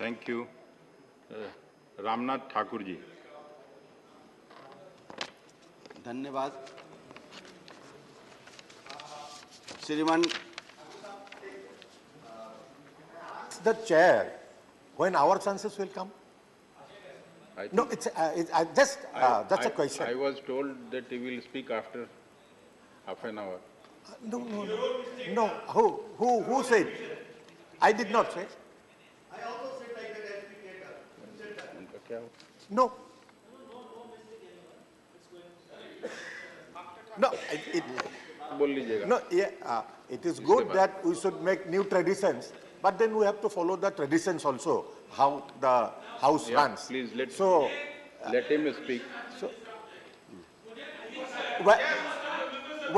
Thank you. Ramnath Thakur ji. धन्यवाद। श्रीमान, the chair when our chances will come? No, it's just that's a question. I was told that he will speak after half an hour. No. Who said? I did not say. I also said like that as spectator. No. No. बोल लीजिएगा। No. Yeah. It is good that we should make new traditions, but then we have to follow the traditions also. How the house runs. Please let him speak. So,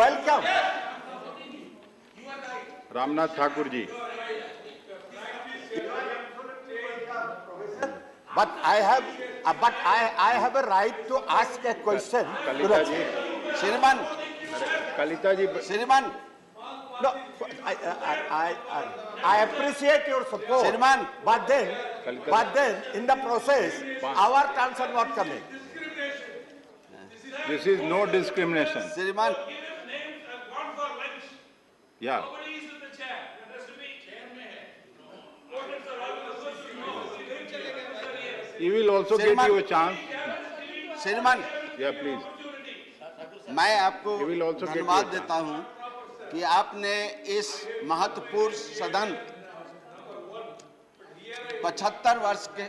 welcome. Ramnath Thakur ji. But I have a right to ask a question. Kalita जी। श्रीमान, कलिता जी। श्रीमान, No, I appreciate your support. श्रीमान, but then in the process, our turns are not coming. This is no discrimination. श्रीमान, Names have gone for lunch. Yeah. Nobody is with the chair. That has to be chair mein hai. Voters are all He will also get you a chance. श्रीमान, Yeah, please. मैं आपको He will also get धन्यवाद your देता हूं कि आपने इस महत्वपूर्ण सदन 75 वर्ष के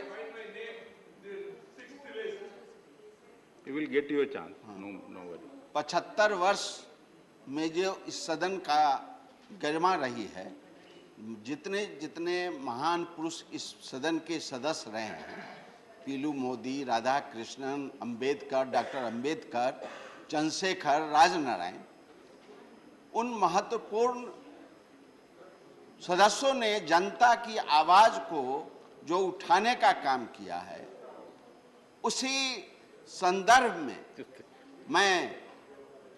He will get you a chance. No worry. 75 वर्ष में जो इस सदन का गरिमा रही है, जितने जितने महान पुरुष इस सदन के सदस्य रहे हैं, पीलू मोदी, राधा कृष्णन, अंबेडकर, डॉक्टर अंबेडकर, चंद्रशेखर, राजनारायण, उन महत्वपूर्ण सदस्यों ने जनता की आवाज को जो उठाने का काम किया है, उसी संदर्भ में मैं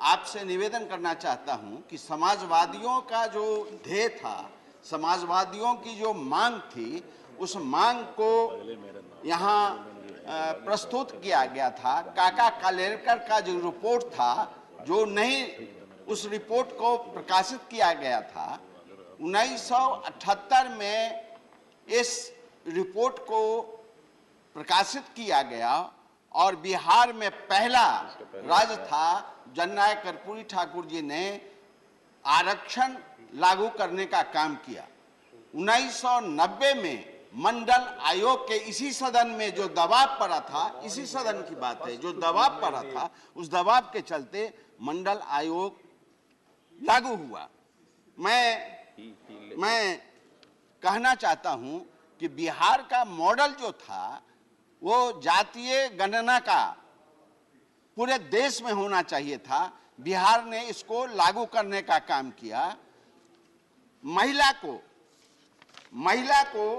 आपसे निवेदन करना चाहता हूं कि समाजवादियों का जो ध्येय था, समाजवादियों की जो मांग थी, उस मांग को यहाँ प्रस्तुत किया गया था। काका कालेलकर का जो रिपोर्ट था, जो नहीं उस रिपोर्ट को प्रकाशित किया गया था, 1978 में इस रिपोर्ट को प्रकाशित किया गया और बिहार में पहला राज्य था जननायक कर्पूरी ठाकुर जी ने आरक्षण लागू करने का काम किया। 1990 में मंडल आयोग के इसी सदन में जो दबाव पड़ा था, इसी सदन की बात है, जो दबाव पड़ा था, उस दबाव के चलते मंडल आयोग लागू हुआ। मैं कहना चाहता हूं कि बिहार का मॉडल जो था वो जातीय गणना का पूरे देश में होना चाहिए था। बिहार ने इसको लागू करने का काम किया। महिला को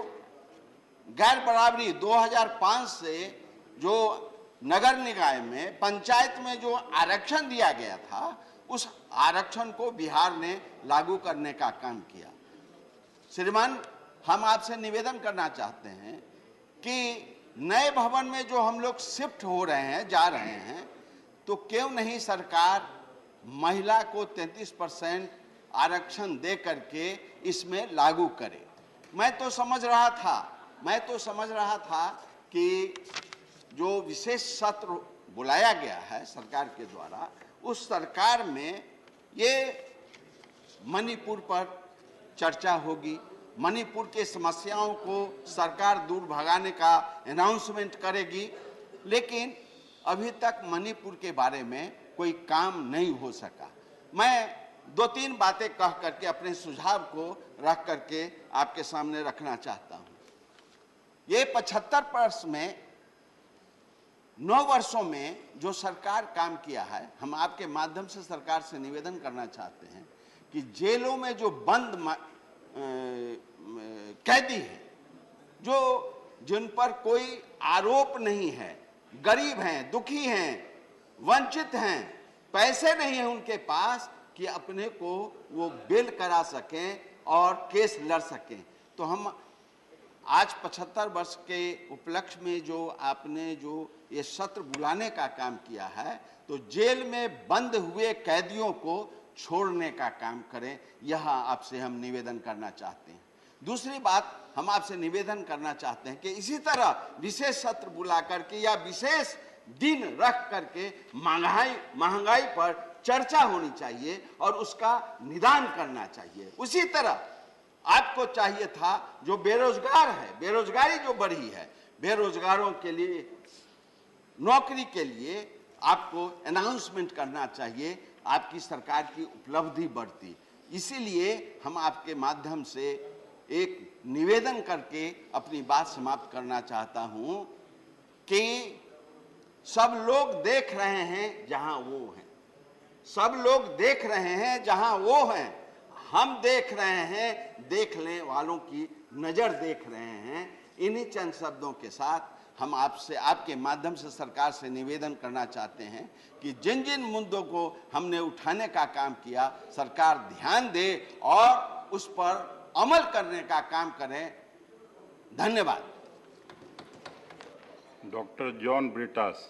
गैर बराबरी 2005 से जो नगर निकाय में, पंचायत में जो आरक्षण दिया गया था, उस आरक्षण को बिहार ने लागू करने का काम किया। श्रीमान, हम आपसे निवेदन करना चाहते हैं कि नए भवन में जो हम लोग शिफ्ट हो रहे हैं, जा रहे हैं, तो क्यों नहीं सरकार महिला को 33% आरक्षण दे करके इसमें लागू करे। मैं तो समझ रहा था कि जो विशेष सत्र बुलाया गया है सरकार के द्वारा, उस सरकार में ये मणिपुर पर चर्चा होगी, मणिपुर के समस्याओं को सरकार दूर भगाने का अनाउंसमेंट करेगी, लेकिन अभी तक मणिपुर के बारे में कोई काम नहीं हो सका। मैं 2-3 बातें कह करके अपने सुझाव को रख करके आपके सामने रखना चाहता हूं। ये 75 वर्ष में 9 वर्षों में जो सरकार काम किया है, हम आपके माध्यम से सरकार से निवेदन करना चाहते हैं कि जेलों में जो बंद कैदी हैं, जिन पर कोई आरोप नहीं है, गरीब हैं, दुखी हैं, वंचित हैं, पैसे नहीं हैं उनके पास कि अपने को वो बेल करा सकें और केस लड़ सकें, तो हम आज 75 वर्ष के उपलक्ष्य में जो आपने जो ये सत्र बुलाने का काम किया है, तो जेल में बंद हुए कैदियों को छोड़ने का काम करें, यह आपसे हम निवेदन करना चाहते हैं। दूसरी बात, हम आपसे निवेदन करना चाहते हैं कि इसी तरह विशेष सत्र बुला करके या विशेष दिन रख करके महंगाई पर चर्चा होनी चाहिए और उसका निदान करना चाहिए। उसी तरह आपको चाहिए था, जो बेरोजगार है, बेरोजगारी जो बढ़ी है, बेरोजगारों के लिए नौकरी के लिए आपको अनाउंसमेंट करना चाहिए, आपकी सरकार की उपलब्धि बढ़ती। इसीलिए हम आपके माध्यम से एक निवेदन करके अपनी बात समाप्त करना चाहता हूं कि सब लोग देख रहे हैं जहां वो हैं, सब लोग देख रहे हैं जहां वो हैं, हम देख रहे हैं, देखने वालों की नजर देख रहे हैं। इन्हीं चंद शब्दों के साथ हम आपसे, आपके माध्यम से सरकार से निवेदन करना चाहते हैं कि जिन जिन मुद्दों को हमने उठाने का काम किया, सरकार ध्यान दे और उस पर अमल करने का काम करें। धन्यवाद। Dr. John Britas.